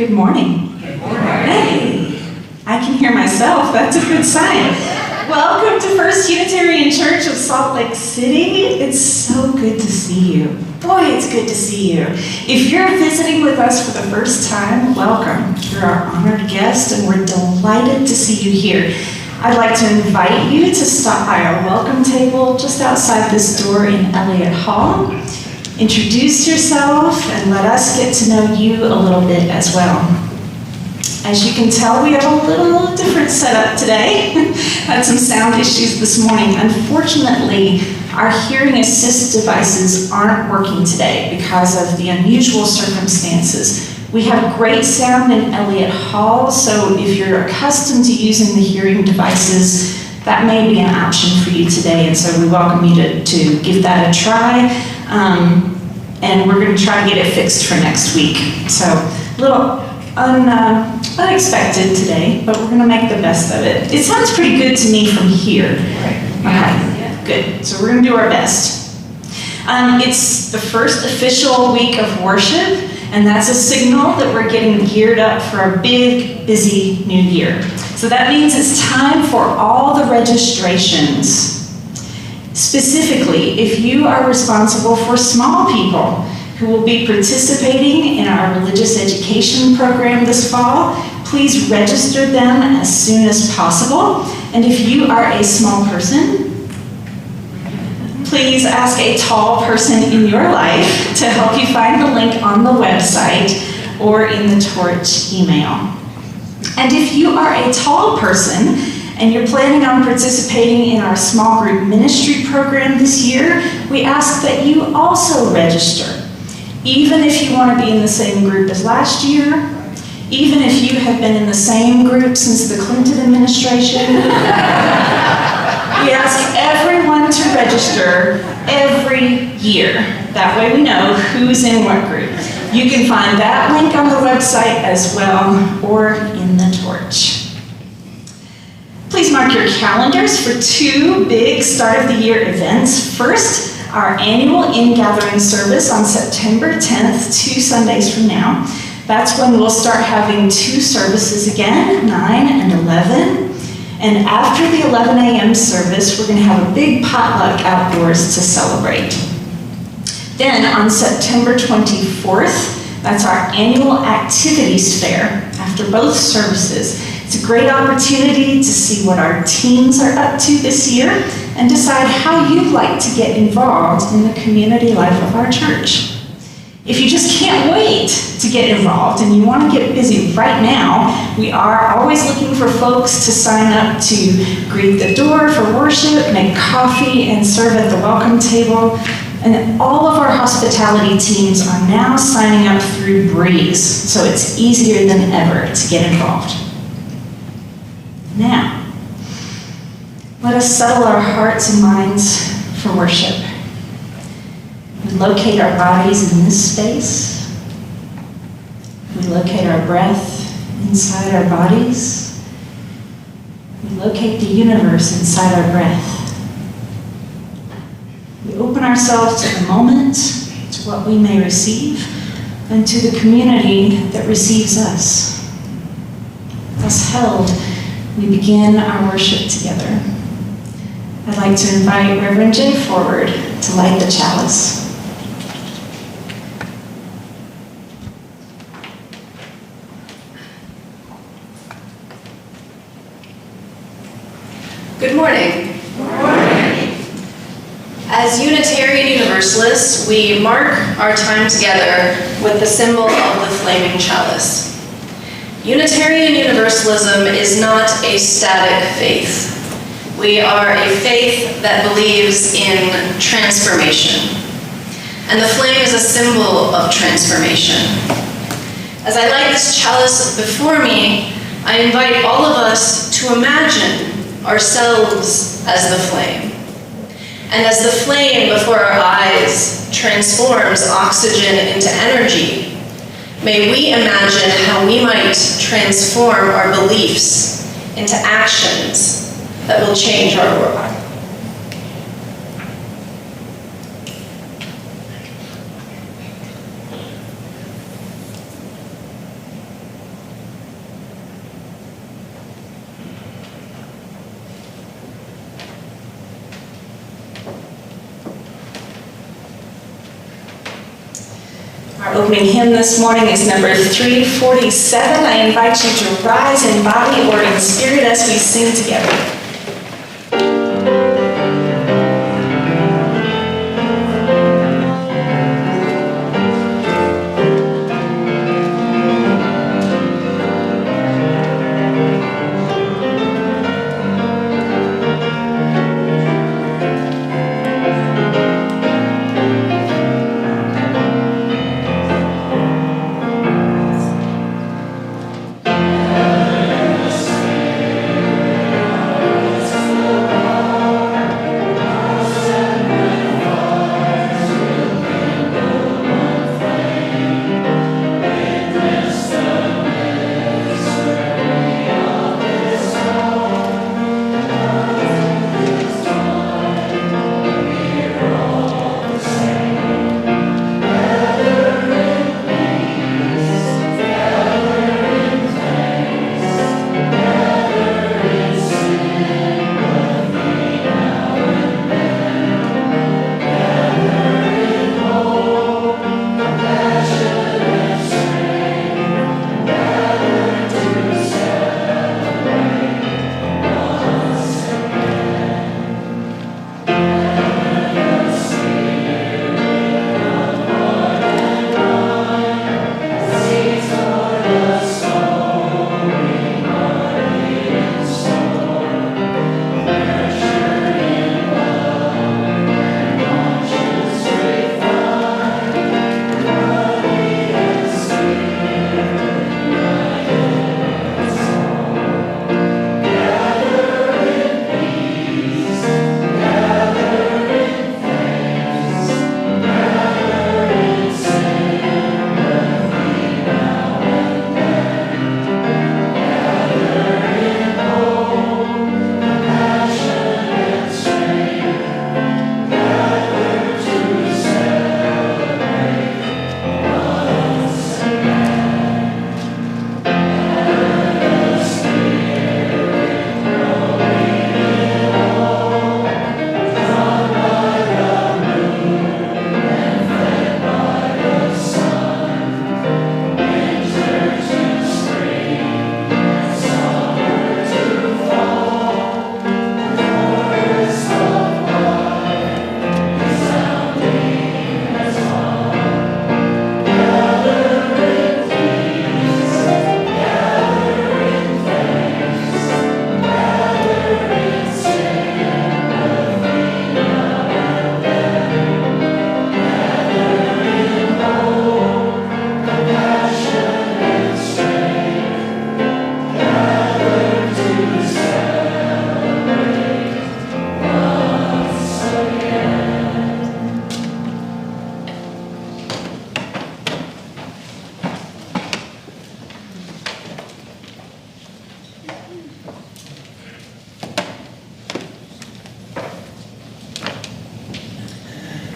Good morning. Good morning. Hey, I can hear myself. That's a good sign. Welcome to First Unitarian Church of Salt Lake City. It's so good to see you. Boy, it's good to see you. If you're visiting with us for the first time, welcome. You're our honored guest, and we're delighted to see you here. I'd like to invite you to stop by our welcome table just outside this door in Elliott Hall. Introduce yourself and let us get to know you a little bit as well. As you can tell, we have a little different setup today. Had some sound issues this morning. Unfortunately, our hearing assist devices aren't working today because of the unusual circumstances. We have great sound in Elliott Hall, so if you're accustomed to using the hearing devices, that may be an option for you today, and so we welcome you to give that a try. And we're going to try to get it fixed for next week. So a little unexpected today, but we're going to make the best of it. It sounds pretty good to me from here. Okay, good. So we're going to do our best. It's the first official week of worship, and that's a signal that we're getting geared up for a big, busy new year. So that means it's time for all the registrations. Specifically, if you are responsible for small people who will be participating in our religious education program this fall, please register them as soon as possible. And if you are a small person, please ask a tall person in your life to help you find the link on the website or in the Torch email. And if you are a tall person and you're planning on participating in our small group ministry program this year, we ask that you also register. Even if you want to be in the same group as last year, even if you have been in the same group since the Clinton administration, we ask everyone to register every year. That way we know who's in what group. You can find that link on the website as well, or in the Torch. Please mark your calendars for two big start of the year events. First, our annual in-gathering service on September 10th, 2 Sundays from now. That's when we'll start having two services again, 9 and 11. And after the 11 a.m. service, we're going to have a big potluck outdoors to celebrate. Then on September 24th, that's our annual activities fair after both services. It's a great opportunity to see what our teams are up to this year and decide how you'd like to get involved in the community life of our church. If you just can't wait to get involved and you want to get busy right now, we are always looking for folks to sign up to greet the door for worship, make coffee, and serve at the welcome table. And all of our hospitality teams are now signing up through Breeze, so it's easier than ever to get involved. Now, let us settle our hearts and minds for worship. We locate our bodies in this space. We locate our breath inside our bodies. We locate the universe inside our breath. We open ourselves to the moment, to what we may receive, and to the community that receives us. Thus held, we begin our worship together. I'd like to invite Reverend J forward to light the chalice. Good morning. Good morning. As Unitarian Universalists, we mark our time together with the symbol of the flaming chalice. Unitarian Universalism is not a static faith. We are a faith that believes in transformation. And the flame is a symbol of transformation. As I light this chalice before me, I invite all of us to imagine ourselves as the flame. And as the flame before our eyes transforms oxygen into energy, may we imagine how we might transform our beliefs into actions that will change our world. Our opening hymn this morning is number 347. I invite you to rise in body or in spirit as we sing together.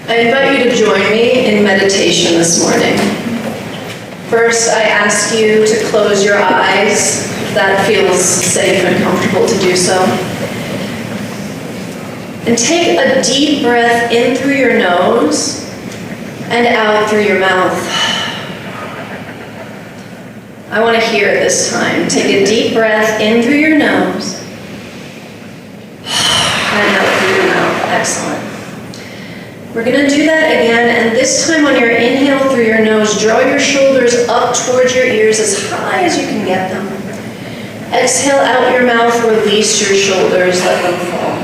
I invite you to join me in meditation this morning. First, I ask you to close your eyes if that feels safe and comfortable to do so. And take a deep breath in through your nose and out through your mouth. I want to hear it this time. Take a deep breath in through your nose and out through your mouth. Excellent. We're going to do that again, and this time on your inhale through your nose, draw your shoulders up towards your ears as high as you can get them. Exhale out your mouth, release your shoulders, let them fall.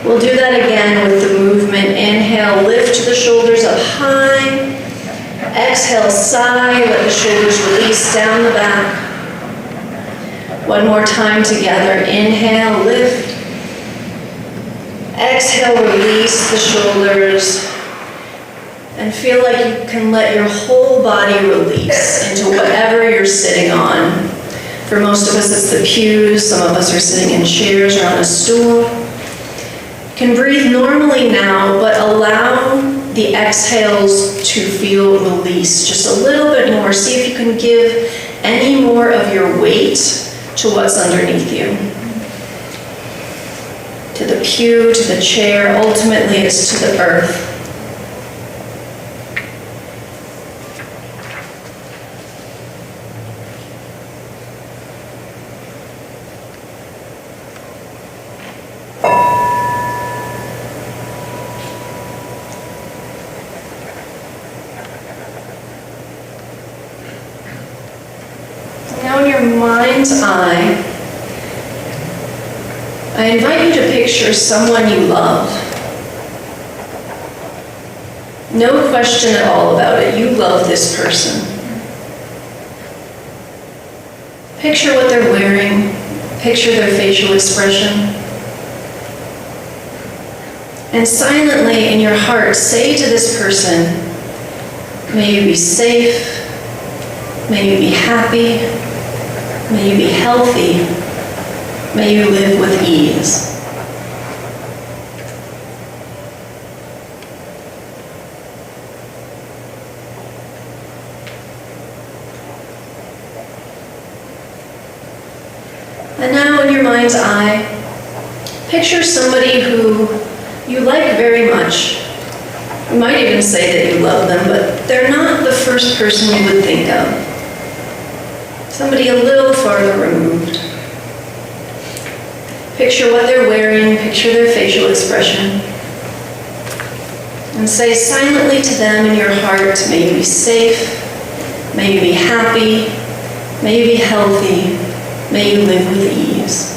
We'll do that again with the movement. Inhale, lift the shoulders up high. Exhale, sigh, let the shoulders release down the back. One more time together. Inhale, lift. Exhale, release the shoulders. And feel like you can let your whole body release into whatever you're sitting on. For most of us, it's the pews. Some of us are sitting in chairs or on a stool. You can breathe normally now, but allow the exhales to feel released just a little bit more. See if you can give any more of your weight to what's underneath you. To the pew, to the chair, ultimately it's to the earth. mind's eye, I invite you to picture someone you love. No question at all about it. You love this person. Picture what they're wearing. Picture their facial expression. And silently in your heart, say to this person, may you be safe, may you be happy, may you be healthy, may you live with ease. And now in your mind's eye, picture somebody who you like very much. You might even say that you love them, but they're not the first person you would think of. Somebody a little farther removed. Picture what they're wearing, picture their facial expression. And say silently to them in your heart, may you be safe, may you be happy, may you be healthy, may you live with ease.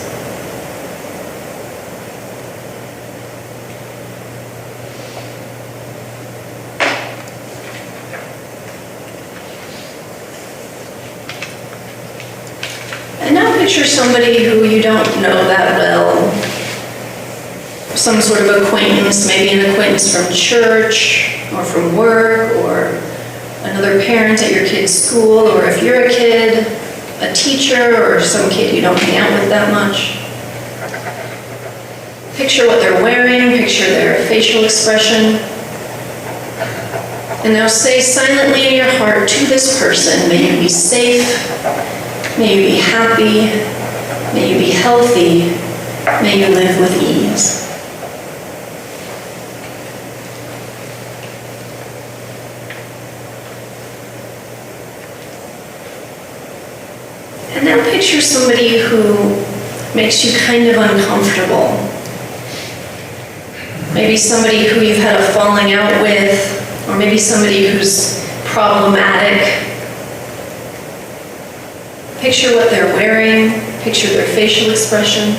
And now picture somebody who you don't know that well. Some sort of acquaintance, maybe an acquaintance from church or from work, or another parent at your kid's school, or if you're a kid, a teacher, or some kid you don't hang out with that much. Picture what they're wearing, picture their facial expression. And now say silently in your heart to this person, may you be safe, may you be happy, may you be healthy, may you live with ease. And now picture somebody who makes you kind of uncomfortable. Maybe somebody who you've had a falling out with, or maybe somebody who's problematic. Picture what they're wearing, picture their facial expression,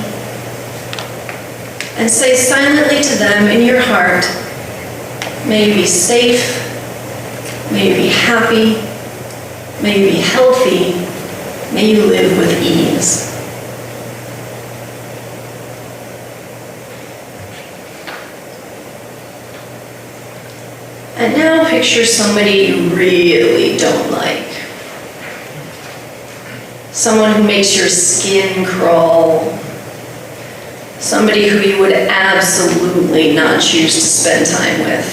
and say silently to them in your heart, may you be safe, may you be happy, may you be healthy, may you live with ease. And now picture somebody you really don't like. Someone who makes your skin crawl. Somebody who you would absolutely not choose to spend time with.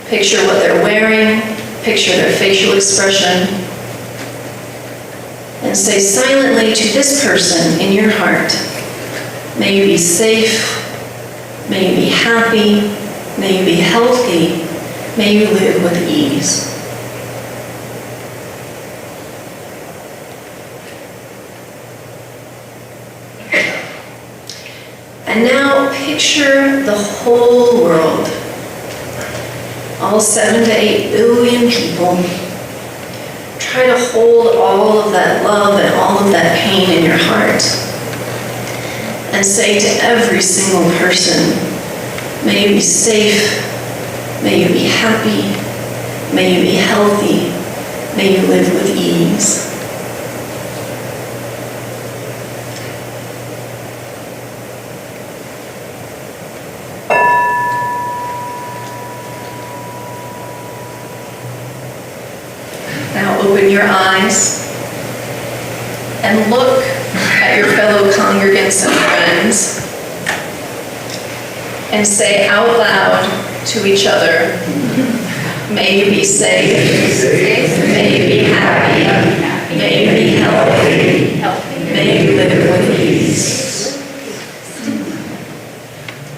Picture what they're wearing, picture their facial expression, and say silently to this person in your heart, may you be safe, may you be happy, may you be healthy, may you live with ease. And now picture the whole world, all 7 to 8 billion people. Try to hold all of that love and all of that pain in your heart. And say to every single person, may you be safe, may you be happy, may you be healthy, may you live with ease. Now open your eyes and look at your fellow congregants and friends and say out loud to each other, may you be safe, may you be happy, may you be healthy, may you live with ease.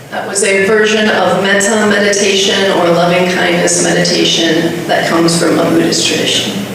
That was a version of metta meditation or loving kindness meditation that comes from a Buddhist tradition.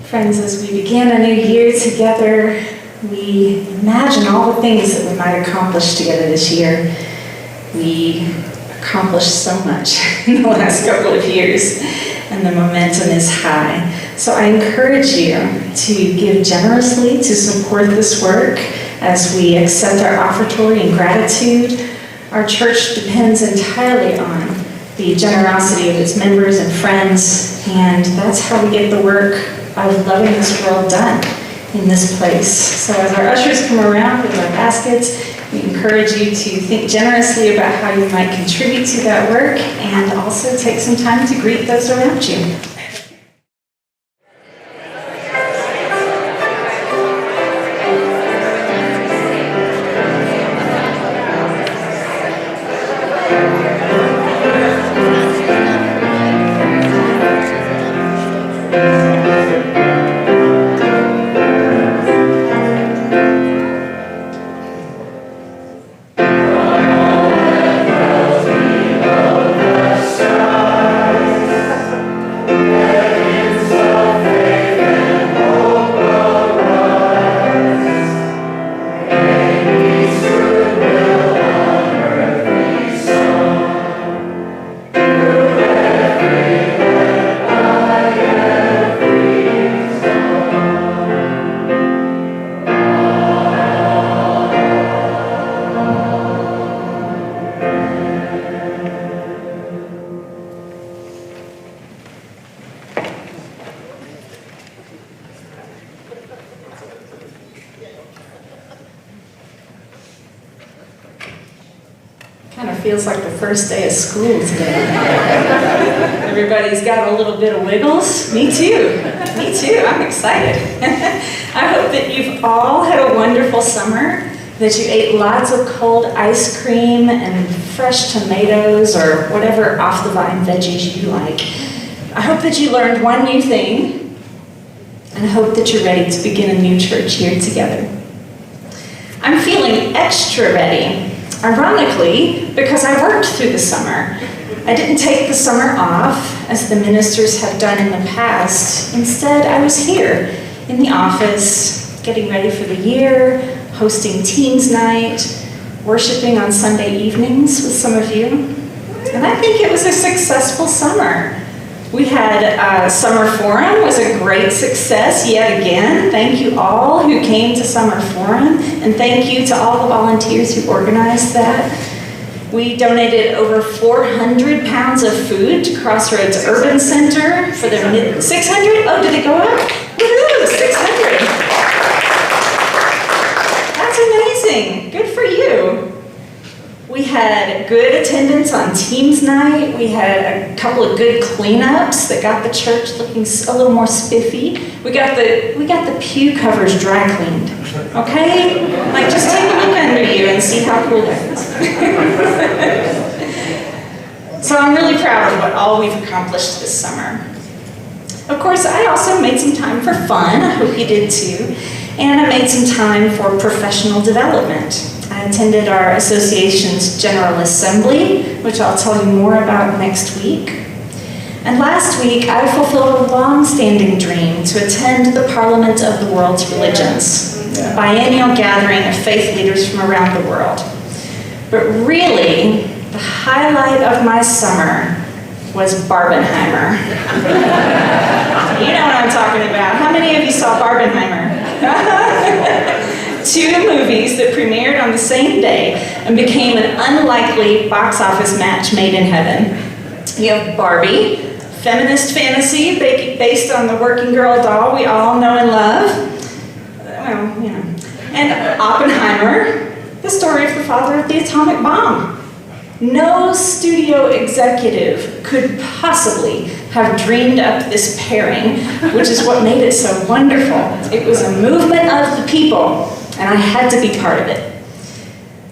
Friends, as we begin a new year together, we imagine all the things that we might accomplish together this year. We accomplished so much in the last couple of years, and the momentum is high. So I encourage you to give generously to support this work as we accept our offertory in gratitude. Our church depends entirely on the generosity of its members and friends, and that's how we get the work of loving this world done in this place. So as our ushers come around with our baskets, we encourage you to think generously about how you might contribute to that work, and also take some time to greet those around you. Kind of feels like the first day of school today. Everybody's got a little bit of wiggles. Me too. Me too. I'm excited. I hope that you've all had a wonderful summer, that you ate lots of cold ice cream and fresh tomatoes or whatever off-the-vine veggies you like. I hope that you learned one new thing, and I hope that you're ready to begin a new church here together. I'm feeling extra ready. Ironically, because I worked through the summer. I didn't take the summer off, as the ministers have done in the past. Instead, I was here in the office, getting ready for the year, hosting Teens Night, worshiping on Sunday evenings with some of you. And I think it was a successful summer. We had Summer Forum, was a great success yet again. Thank you all who came to Summer Forum, and thank you to all the volunteers who organized that. We donated over 400 pounds of food to Crossroads Urban Center for their 600? Oh, did it go up? Woohoo, 600. That's amazing. Good for you. We had good attendance on Teens Night. We had a couple of good cleanups that got the church looking a little more spiffy. We got the pew covers dry cleaned. Okay? Like, just take a look under you and see how cool that is. So I'm really proud of what all we've accomplished this summer. Of course, I also made some time for fun. I hope you did too. And I made some time for professional development. I attended our association's General Assembly, which I'll tell you more about next week. And last week, I fulfilled a long-standing dream to attend the Parliament of the World's Religions, a biennial gathering of faith leaders from around the world. But really, the highlight of my summer was Barbenheimer. You know what I'm talking about. How many of you saw Barbenheimer? 2 movies that premiered on the same day and became an unlikely box office match made in heaven. You have Barbie, feminist fantasy based on the working girl doll we all know and love. Well, you know. And Oppenheimer, the story of the father of the atomic bomb. No studio executive could possibly have dreamed up this pairing, which is what made it so wonderful. It was a movement of the people, and I had to be part of it.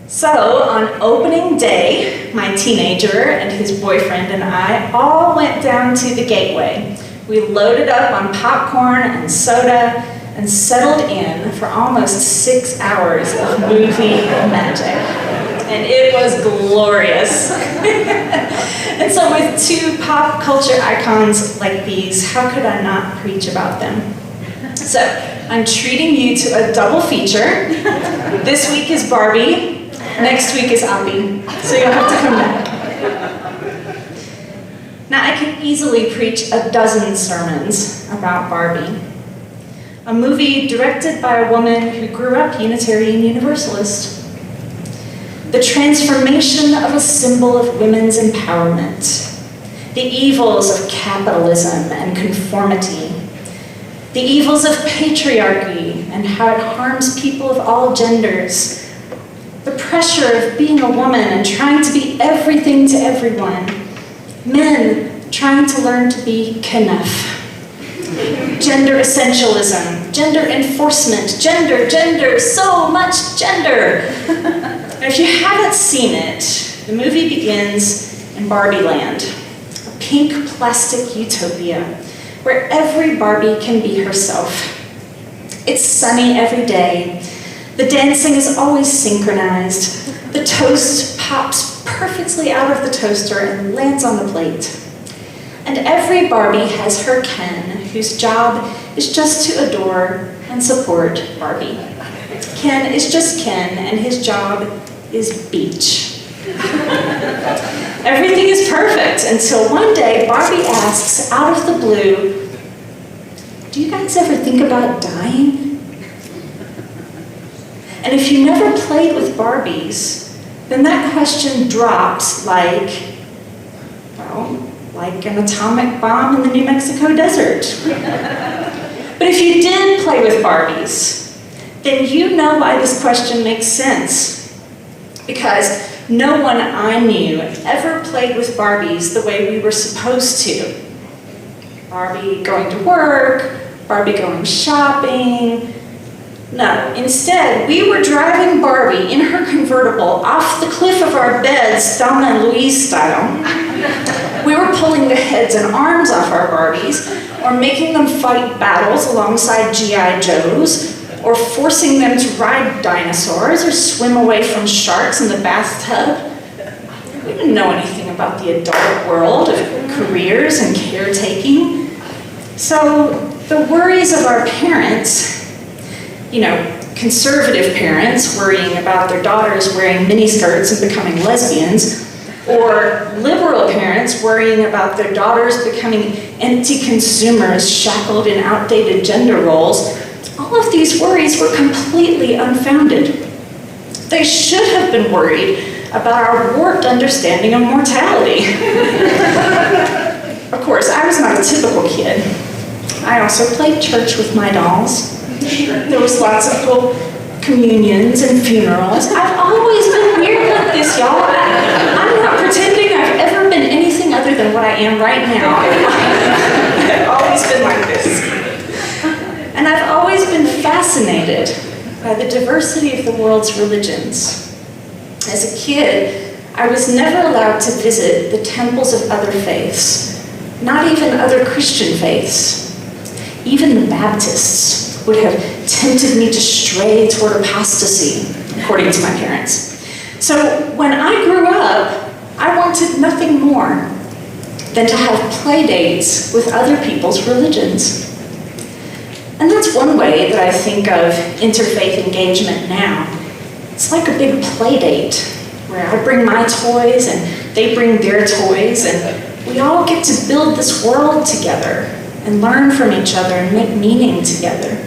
So, on opening day, my teenager and his boyfriend and I all went down to the Gateway. We loaded up on popcorn and soda and settled in for almost 6 hours of movie magic. and it was glorious. And so with two pop culture icons like these, how could I not preach about them? So I'm treating you to a double feature. This week is Barbie, next week is Abby, so you'll have to come back. Now I can easily preach a dozen sermons about Barbie, a movie directed by a woman who grew up Unitarian Universalist. The transformation of a symbol of women's empowerment, the evils of capitalism and conformity, the evils of patriarchy and how it harms people of all genders, the pressure of being a woman and trying to be everything to everyone, men trying to learn to be knuff, gender essentialism, gender enforcement, gender, so much gender. And if you haven't seen it, the movie begins in Barbie Land, a pink plastic utopia where every Barbie can be herself. It's sunny every day. The dancing is always synchronized. The toast pops perfectly out of the toaster and lands on the plate. And every Barbie has her Ken, whose job is just to adore and support Barbie. Ken is just Ken, and his job is beach. Everything is perfect until one day Barbie asks out of the blue, "Do you guys ever think about dying?" And if you never played with Barbies, then that question drops like an atomic bomb in the New Mexico desert. But if you did play with Barbies, then you know why this question makes sense. Because no one I knew ever played with Barbies the way we were supposed to. Barbie going to work, Barbie going shopping. No, instead, we were driving Barbie in her convertible off the cliff of our beds, Thelma and Louise style. We were pulling the heads and arms off our Barbies, or making them fight battles alongside G.I. Joes, or forcing them to ride dinosaurs or swim away from sharks in the bathtub. We didn't know anything about the adult world of careers and caretaking. So the worries of our parents, conservative parents worrying about their daughters wearing miniskirts and becoming lesbians, or liberal parents worrying about their daughters becoming empty consumers shackled in outdated gender roles, all of these worries were completely unfounded. They should have been worried about our warped understanding of mortality. Of course, I was not a typical kid. I also played church with my dolls. There was lots of cool communions and funerals. I've always been weird like this, y'all. I'm not pretending I've ever been anything other than what I am right now. I've always been like this. And I've always been fascinated by the diversity of the world's religions. As a kid, I was never allowed to visit the temples of other faiths, not even other Christian faiths. Even the Baptists would have tempted me to stray toward apostasy, according to my parents. So when I grew up, I wanted nothing more than to have play dates with other people's religions. And that's one way that I think of interfaith engagement now. It's like a big play date where I bring my toys and they bring their toys, and we all get to build this world together and learn from each other and make meaning together.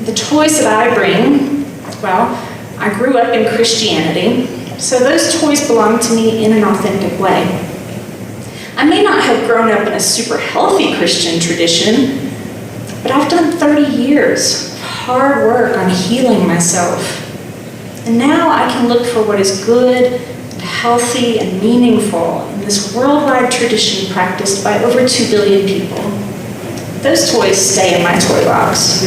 The toys that I bring, well, I grew up in Christianity, so those toys belong to me in an authentic way. I may not have grown up in a super healthy Christian tradition, but I've done 30 years of hard work on healing myself. And now I can look for what is good, and healthy, and meaningful in this worldwide tradition practiced by over 2 billion people. Those toys stay in my toy box.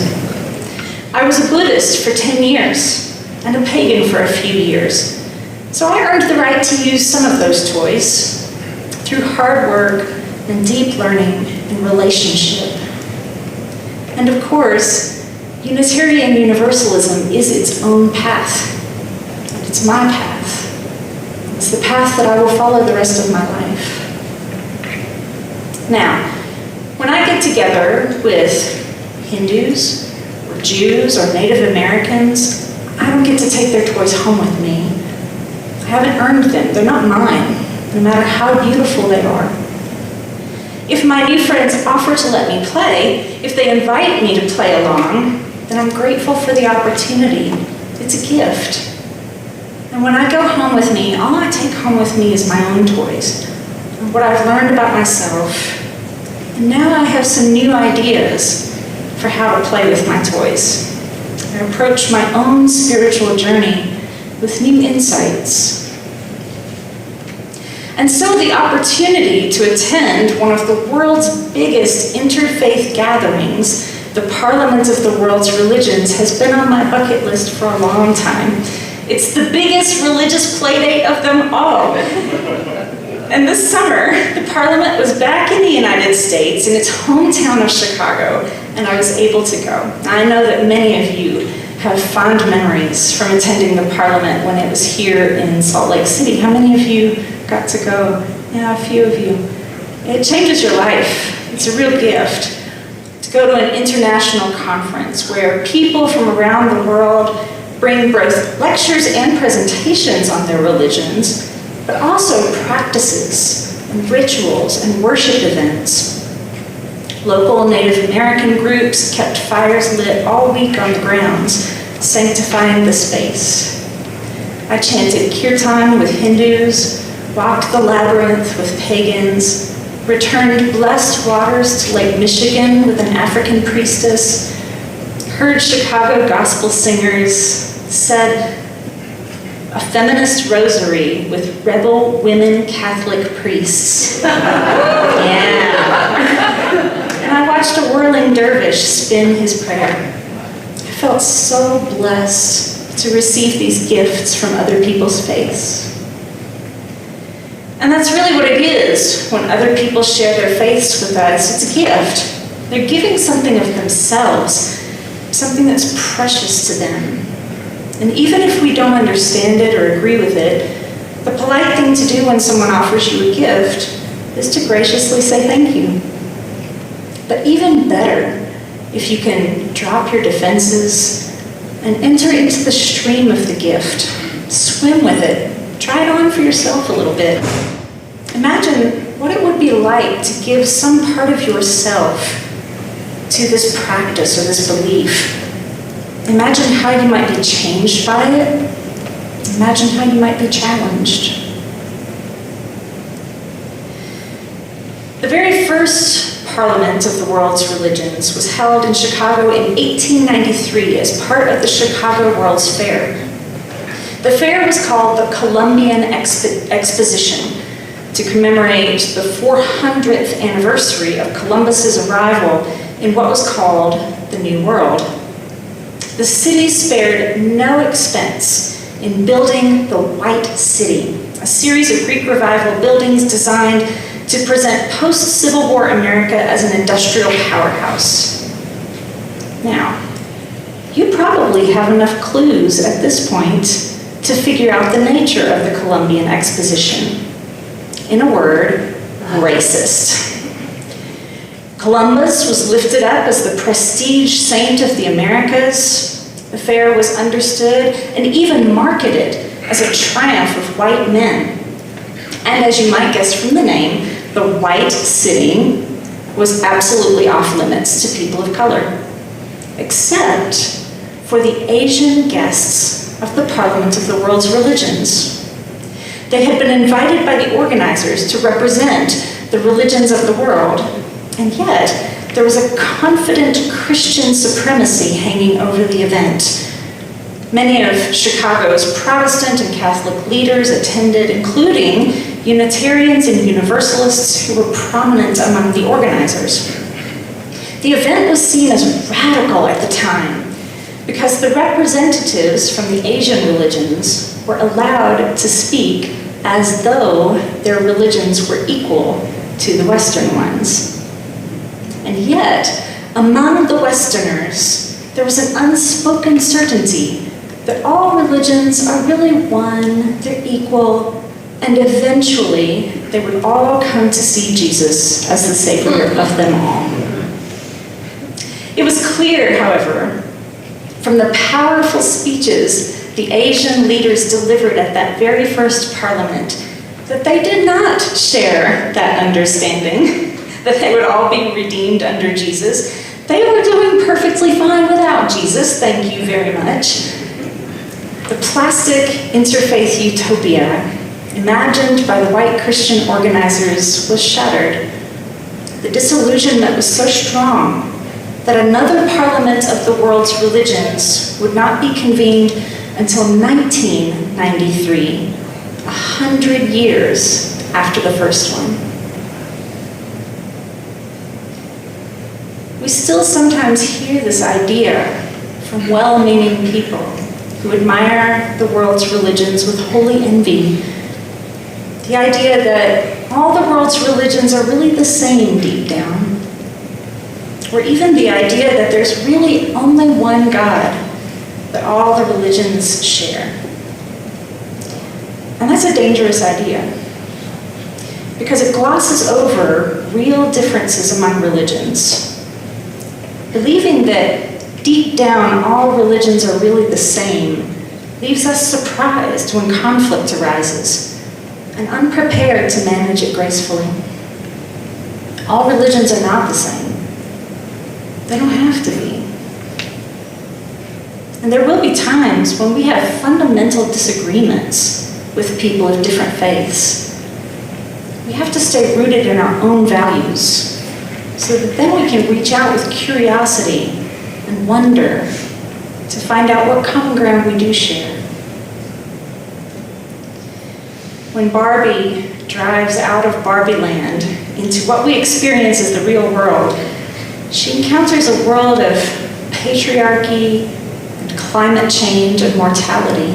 I was a Buddhist for 10 years and a pagan for a few years. So I earned the right to use some of those toys through hard work and deep learning and relationship. And of course, Unitarian Universalism is its own path. It's my path. It's the path that I will follow the rest of my life. Now, when I get together with Hindus, or Jews, or Native Americans, I don't get to take their toys home with me. I haven't earned them. They're not mine, no matter how beautiful they are. If my new friends offer to let me play, if they invite me to play along, then I'm grateful for the opportunity. It's a gift. And when I go home with me, all I take home with me is my own toys, and what I've learned about myself. And now I have some new ideas for how to play with my toys. I approach my own spiritual journey with new insights. And so the opportunity to attend one of the world's biggest interfaith gatherings, the Parliament of the World's Religions, has been on my bucket list for a long time. It's the biggest religious playdate of them all. And this summer, the Parliament was back in the United States, in its hometown of Chicago, and I was able to go. I know that many of you have fond memories from attending the Parliament when it was here in Salt Lake City. How many of you got to go? Yeah, a few of you. It changes your life. It's a real gift to go to an international conference where people from around the world bring both lectures and presentations on their religions, but also practices and rituals and worship events. Local Native American groups kept fires lit all week on the grounds, sanctifying the space. I chanted kirtan with Hindus, walked the labyrinth with pagans, returned blessed waters to Lake Michigan with an African priestess, heard Chicago gospel singers, said a feminist rosary with rebel women Catholic priests. Yeah. And I watched a whirling dervish spin his prayer. I felt so blessed to receive these gifts from other people's faiths. And that's really what it is when other people share their faiths with us. It's a gift. They're giving something of themselves, something that's precious to them. And even if we don't understand it or agree with it, the polite thing to do when someone offers you a gift is to graciously say thank you. But even better, if you can drop your defenses and enter into the stream of the gift, swim with it, try it on for yourself a little bit. Imagine what it would be like to give some part of yourself to this practice or this belief. Imagine how you might be changed by it. Imagine how you might be challenged. The very first Parliament of the World's Religions was held in Chicago in 1893 as part of the Chicago World's Fair. The fair was called the Columbian Exposition to commemorate the 400th anniversary of Columbus's arrival in what was called the New World. The city spared no expense in building the White City, a series of Greek Revival buildings designed to present post-Civil War America as an industrial powerhouse. Now, you probably have enough clues at this point to figure out the nature of the Columbian Exposition. In a word, racist. Columbus was lifted up as the prestige saint of the Americas. The fair was understood and even marketed as a triumph of white men. And as you might guess from the name, the White City was absolutely off limits to people of color, except for the Asian guests of the Parliament of the World's Religions. They had been invited by the organizers to represent the religions of the world, and yet there was a confident Christian supremacy hanging over the event. Many of Chicago's Protestant and Catholic leaders attended, including Unitarians and Universalists who were prominent among the organizers. The event was seen as radical at the time because the representatives from the Asian religions were allowed to speak as though their religions were equal to the Western ones. And yet, among the Westerners, there was an unspoken certainty that all religions are really one, they're equal, and eventually they would all come to see Jesus as the Savior of them all. It was clear, however, from the powerful speeches the Asian leaders delivered at that very first parliament, that they did not share that understanding, that they would all be redeemed under Jesus. They were doing perfectly fine without Jesus, thank you very much. The plastic interfaith utopia imagined by the white Christian organizers was shattered. The disillusionment was so strong that another parliament of the world's religions would not be convened until 1993, 100 years after the first one. We still sometimes hear this idea from well-meaning people who admire the world's religions with holy envy. The idea that all the world's religions are really the same deep down. Or even the idea that there's really only one God that all the religions share. And that's a dangerous idea, because it glosses over real differences among religions. Believing that deep down all religions are really the same leaves us surprised when conflict arises and unprepared to manage it gracefully. All religions are not the same. They don't have to be. And there will be times when we have fundamental disagreements with people of different faiths. We have to stay rooted in our own values so that then we can reach out with curiosity and wonder to find out what common ground we do share. When Barbie drives out of Barbie land into what we experience as the real world, she encounters a world of patriarchy and climate change and mortality.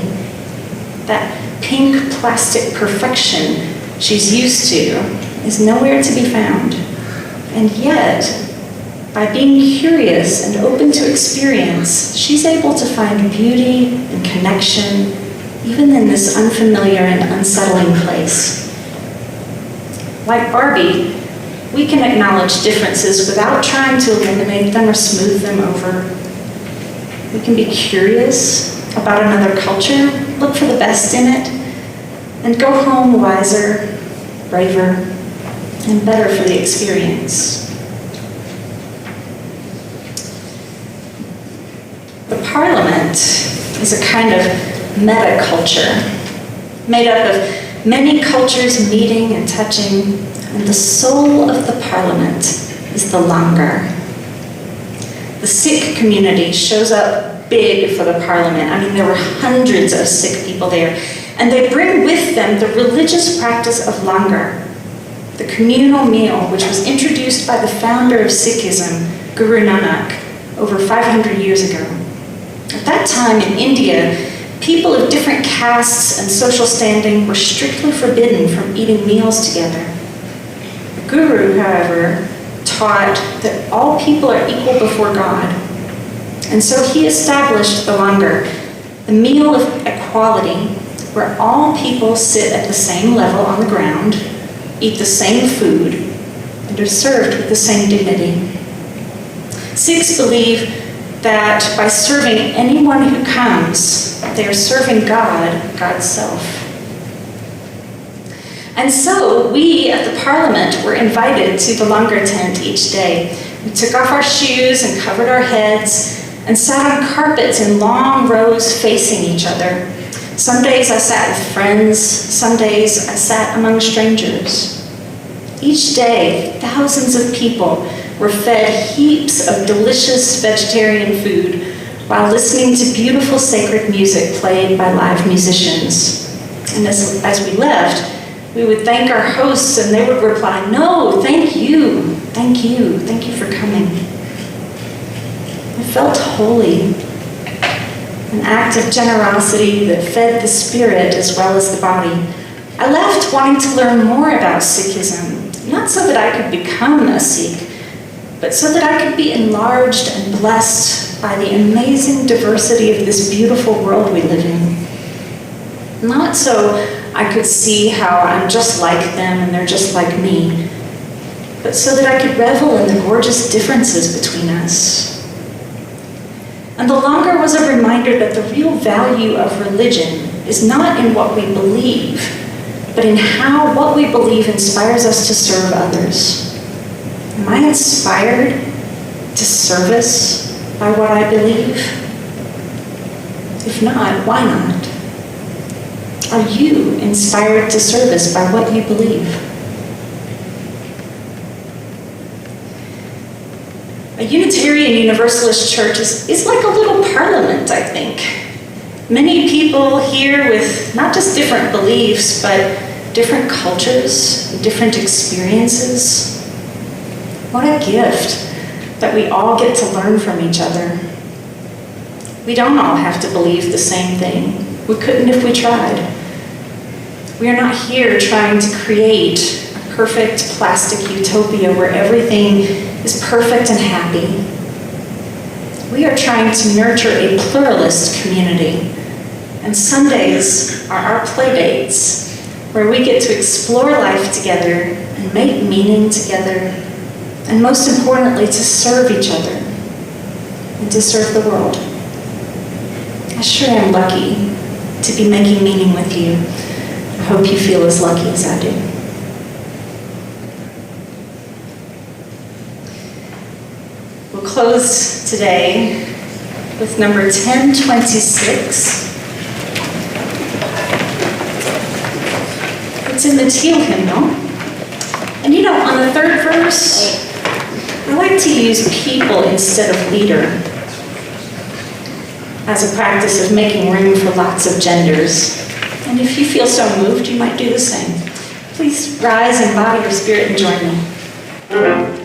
That pink plastic perfection she's used to is nowhere to be found. And yet, by being curious and open to experience, she's able to find beauty and connection even in this unfamiliar and unsettling place. Like Barbie, we can acknowledge differences without trying to eliminate them or smooth them over. We can be curious about another culture, look for the best in it, and go home wiser, braver, and better for the experience. The Parliament is a kind of meta-culture, made up of many cultures meeting and touching, and the soul of the Parliament is the Langar. The Sikh community shows up big for the Parliament. I mean, there were hundreds of Sikh people there, and they bring with them the religious practice of Langar, the communal meal which was introduced by the founder of Sikhism, Guru Nanak, over 500 years ago. At that time in India, people of different castes and social standing were strictly forbidden from eating meals together. The Guru, however, taught that all people are equal before God. And so he established the Langar, the meal of equality, where all people sit at the same level on the ground, eat the same food, and are served with the same dignity. Sikhs believe that by serving anyone who comes, they are serving God, God's self. And so we at the Parliament were invited to the Langar tent each day. We took off our shoes and covered our heads and sat on carpets in long rows facing each other. Some days I sat with friends, some days I sat among strangers. Each day, thousands of people were fed heaps of delicious vegetarian food while listening to beautiful sacred music played by live musicians. And as we left, we would thank our hosts and they would reply, "No, thank you, thank you, thank you for coming." It felt holy, an act of generosity that fed the spirit as well as the body. I left wanting to learn more about Sikhism, not so that I could become a Sikh, but so that I could be enlarged and blessed by the amazing diversity of this beautiful world we live in. Not so I could see how I'm just like them and they're just like me, but so that I could revel in the gorgeous differences between us. And the longer was a reminder that the real value of religion is not in what we believe, but in how what we believe inspires us to serve others. Am I inspired to service by what I believe? If not, why not? Are you inspired to service by what you believe? A Unitarian Universalist church is like a little parliament, I think. Many people here with not just different beliefs, but different cultures, different experiences. What a gift that we all get to learn from each other. We don't all have to believe the same thing. We couldn't if we tried. We are not here trying to create a perfect plastic utopia where everything is perfect and happy. We are trying to nurture a pluralist community, and Sundays are our play dates where we get to explore life together and make meaning together, and most importantly, to serve each other and to serve the world. I sure am lucky to be making meaning with you. I hope you feel as lucky as I do. We'll close today with number 1026. It's in the teal hymnal. And you know, on the third verse, I like to use people instead of leader as a practice of making room for lots of genders. And if you feel so moved, you might do the same. Please rise in body or spirit and join me.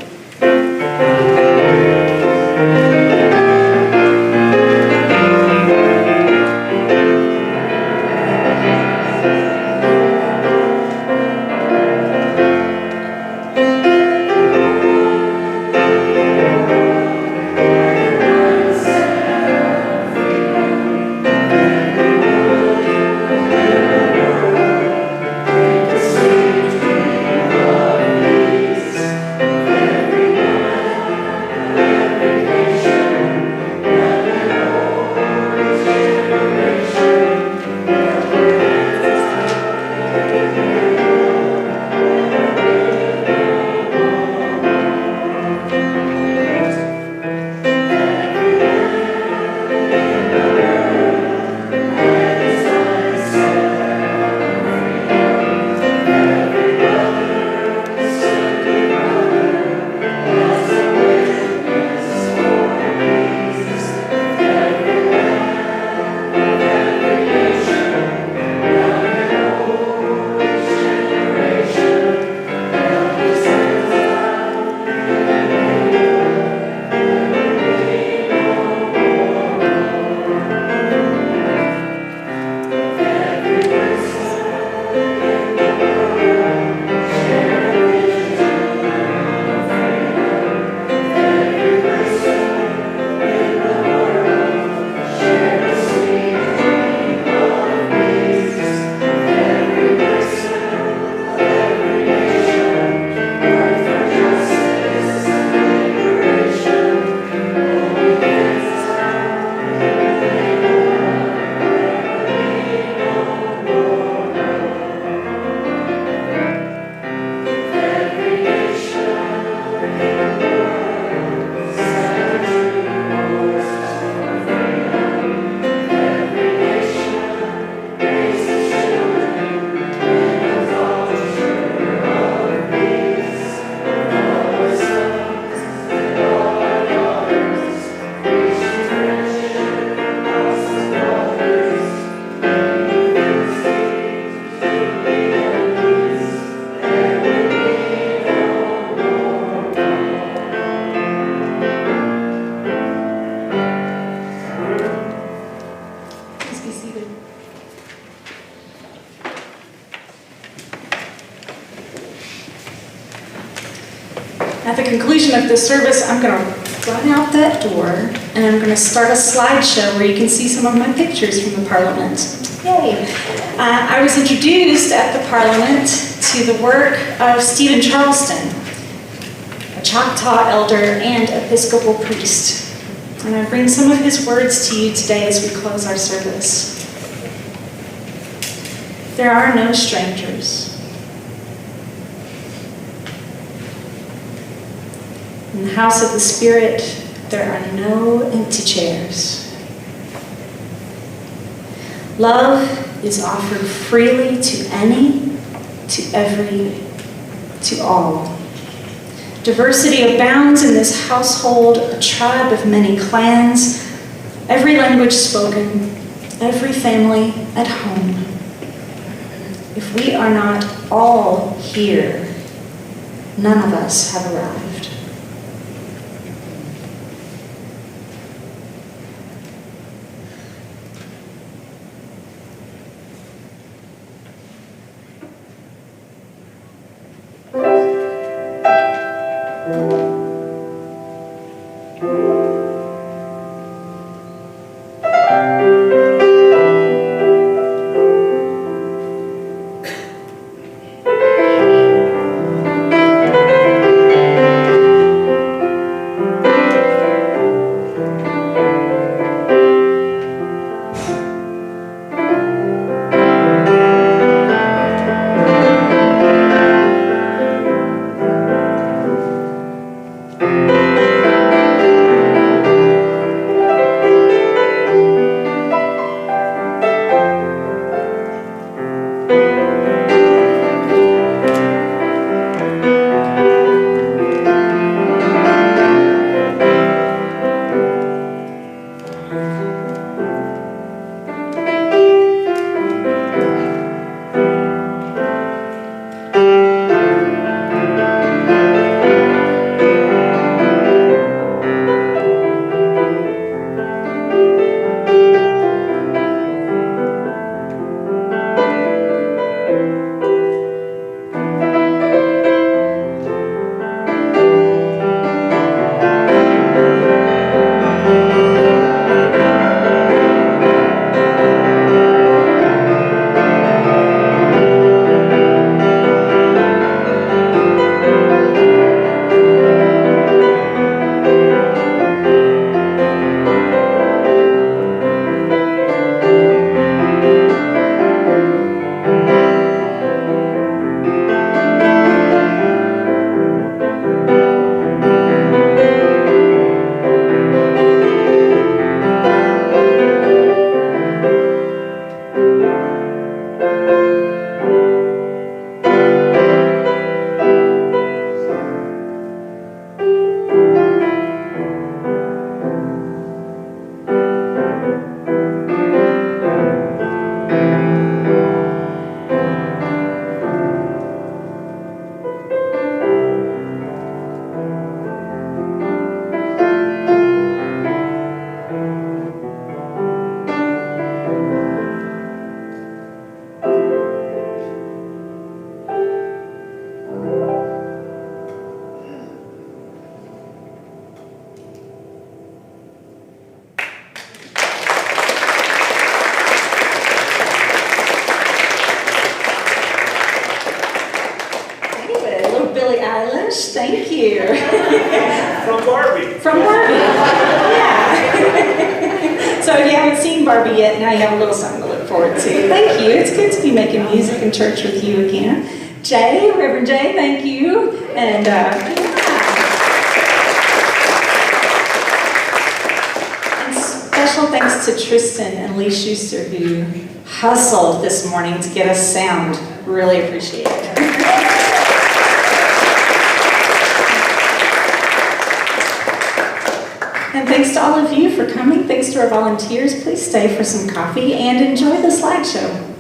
At the conclusion of this service, I'm going to run out that door and I'm going to start a slideshow where you can see some of my pictures from the Parliament. Yay! I was introduced at the Parliament to the work of Stephen Charleston, a Choctaw elder and Episcopal priest. And I bring some of his words to you today as we close our service. There are no strangers. In the house of the Spirit, there are no empty chairs. Love is offered freely to any, to every, to all. Diversity abounds in this household, a tribe of many clans, every language spoken, every family at home. If we are not all here, none of us have arrived. Eilish, thank you. From Barbie. From Barbie, yeah. So if you haven't seen Barbie yet, now you have a little something to look forward to. Thank you. It's good to be making music in church with you again. Jay, Reverend Jay, thank you. And special thanks to Tristan and Lee Schuster who hustled this morning to get us sound. Really appreciate it. And thanks to all of you for coming. Thanks to our volunteers. Please stay for some coffee and enjoy the slideshow.